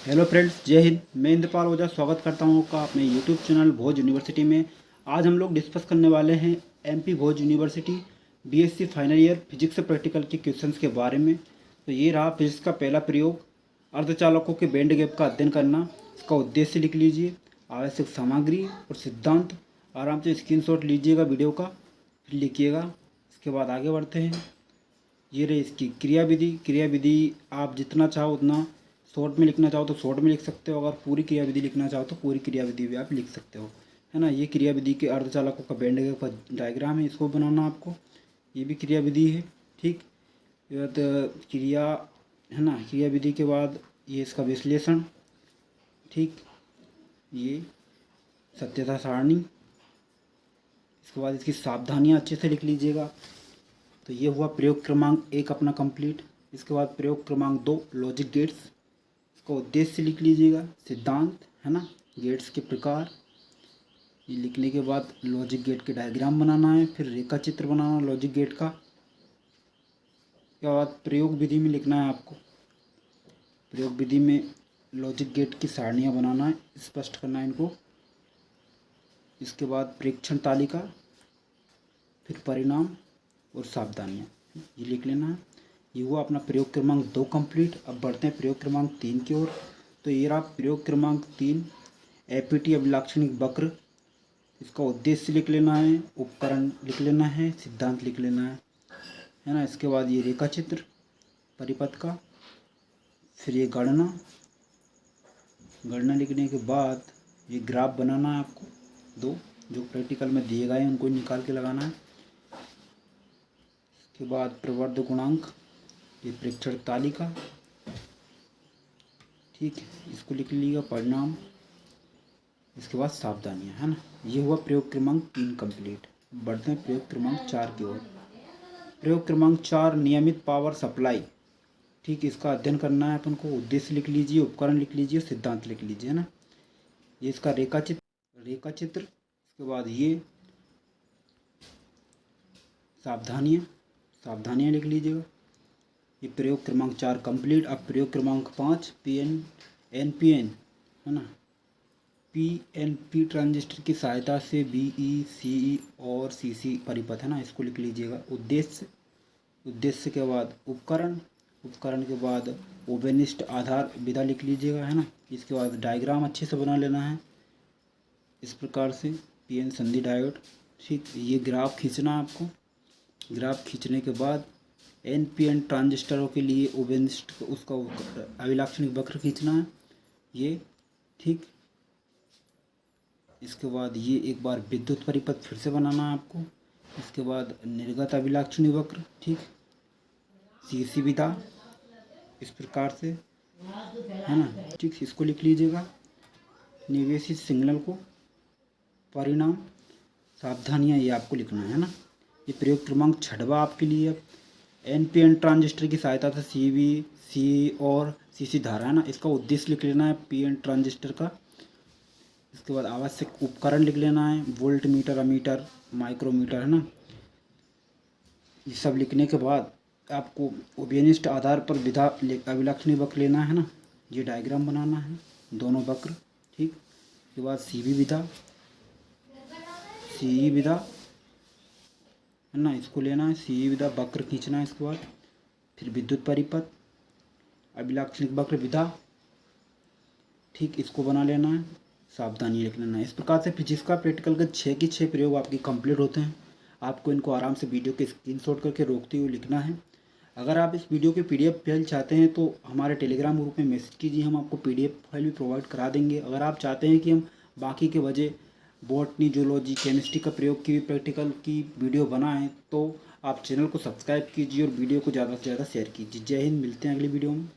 Hello friends, जय हिंद। मैं इंद्रपाल ओझा स्वागत करता हूं आपका अपने यूट्यूब चैनल भोज यूनिवर्सिटी में। आज हम लोग डिस्कस करने वाले हैं MP Bhoj university BSc final year physics practical के क्वेश्चंस के बारे में। तो ये रहा फिजिक्स का पहला प्रयोग, अर्धचालकों के बैंड गैप का अध्ययन करना। इसका उद्देश्य लिख लीजिए, आवश्यक सामग्री और सिद्धांत। आराम से स्क्रीनशॉट लीजिएगा वीडियो का, फिर लिखिएगा। इसके बाद आगे बढ़ते हैं। ये रही इसकी क्रियाविधि आप जितना चाहो उतना शॉर्ट में लिखना चाहो तो शॉर्ट में लिख सकते हो, अगर पूरी क्रियाविधि लिखना चाहो तो पूरी क्रियाविधि भी आप लिख सकते हो, है ना। ये क्रियाविधि के अर्धचालकों का बैंड गैप का डायग्राम है, इसको बनाना आपको। ये भी क्रियाविधि है, ठीक। ये बाद क्रिया, है ना। क्रियाविधि के बाद ये इसका विश्लेषण, ठीक। ये सत्यता सारणी। इसके बाद इसकी सावधानियाँ अच्छे से लिख लीजिएगा। तो ये हुआ प्रयोग क्रमांक 1 अपना कंप्लीट। इसके बाद प्रयोग क्रमांक 2 लॉजिक गेट्स। इसका उद्देश्य लिख लीजिएगा, सिद्धांत, है ना, गेट्स के प्रकार। ये लिखने के बाद लॉजिक गेट के डायग्राम बनाना है, फिर रेखा चित्र बनाना लॉजिक गेट का। उसके बाद प्रयोग विधि में लिखना है आपको। प्रयोग विधि में लॉजिक गेट की सारणियाँ बनाना है, स्पष्ट करना है इनको। इसके बाद प्रेक्षण तालिका, फिर परिणाम और सावधानियाँ, ये लिख लेना है। ये हुआ अपना प्रयोग क्रमांक 2 कंप्लीट। अब बढ़ते हैं प्रयोग क्रमांक 3 की ओर। तो ये रहा प्रयोग क्रमांक 3, एपीटी अभिलाक्षणिक वक्र। इसका उद्देश्य लिख लेना है, उपकरण लिख लेना है, सिद्धांत लिख लेना है ना। इसके बाद ये रेखा चित्र परिपथ का, फिर ये गणना लिखने के बाद ये ग्राफ बनाना है आपको। दो जो प्रैक्टिकल में दिए गए हैं उनको निकाल के लगाना है। इसके बाद प्रवर्ध गुणांक, ये प्रेक्षण तालिका, ठीक है, इसको लिख लीजिएगा, परिणाम। इसके बाद सावधानियाँ, है ना। ये हुआ प्रयोग क्रमांक 3 कंप्लीट। बढ़ते हैं प्रयोग क्रमांक 4 की ओर। प्रयोग क्रमांक 4 नियमित पावर सप्लाई, ठीक। इसका अध्ययन करना है अपन को। उद्देश्य लिख लीजिए, उपकरण लिख लीजिए, सिद्धांत लिख लीजिए, है ना। ये इसका रेखा चित्र। इसके बाद ये सावधानियाँ लिख लीजिएगा। ये प्रयोग क्रमांक 4 कंप्लीट। अब प्रयोग क्रमांक 5 एनपीएन, है ना, पीएनपी ट्रांजिस्टर की सहायता से बीई, सीई और सीसी परिपथ, है ना, इसको लिख लीजिएगा। उद्देश्य के बाद उपकरण के बाद ओबेनिस्ट आधार विधा लिख लीजिएगा, है ना। इसके बाद डायग्राम अच्छे से बना लेना है इस प्रकार से, पीएन संधि डायोड, ठीक। ये ग्राफ खींचना है आपको। ग्राफ खींचने के बाद एनपीएन ट्रांजिस्टरों के लिए ओबेनिस्ट उसका अभिलाक्षणिक वक्र खींचना है, ये, ठीक। इसके बाद ये एक बार विद्युत परिपथ फिर से बनाना है आपको। इसके बाद निर्गत अभिलाक्षणिक वक्र, ठीक, सीसी विधा इस प्रकार से, है ना, ठीक। इसको लिख लीजिएगा, निवेशित सिग्नल को, परिणाम, सावधानियाँ, ये आपको लिखना है ना। ये प्रयोग क्रमांक 6 आपके लिए। एनपीएन ट्रांजिस्टर की सहायता से सीवी, सी और सीसी धारा, है ना, इसका उद्देश्य लिख लेना है पीएन ट्रांजिस्टर का। इसके बाद आवश्यक उपकरण लिख लेना है, वोल्ट मीटर, अमीटर, माइक्रोमीटर, है ना। ये सब लिखने के बाद आपको ओबियनिस्ट आधार पर विधा अभिलक्षणी वक्र लेना है ना। ये डायग्राम बनाना है, दोनों वक्र, ठीक। इसके बाद सीई विधा, है ना, इसको लेना है। सीई विधा वक्र खींचना है। इसके बाद फिर विद्युत परिपथ अभिलाक्षणिक वक्र विधा, ठीक, इसको बना लेना है, सावधानी लिख लेना है। इस प्रकार से फिजिक्स का प्रैक्टिकल के 6 के 6 प्रयोग आपके कंप्लीट होते हैं। आपको इनको आराम से वीडियो के स्क्रीनशॉट करके रोकते हुए लिखना है। अगर आप इस वीडियो के पीडीएफ फाइल चाहते हैं तो हमारे टेलीग्राम ग्रुप में मैसेज कीजिए, हम आपको पीडीएफ फाइल भी प्रोवाइड करा देंगे। अगर आप चाहते हैं कि हम बाकी के वजह बॉटनी, जूलॉजी, केमिस्ट्री का प्रयोग की प्रैक्टिकल की वीडियो बनाएं तो आप चैनल को सब्सक्राइब कीजिए और वीडियो को ज़्यादा से ज़्यादा शेयर कीजिए। जय हिंद, मिलते हैं अगली वीडियो में।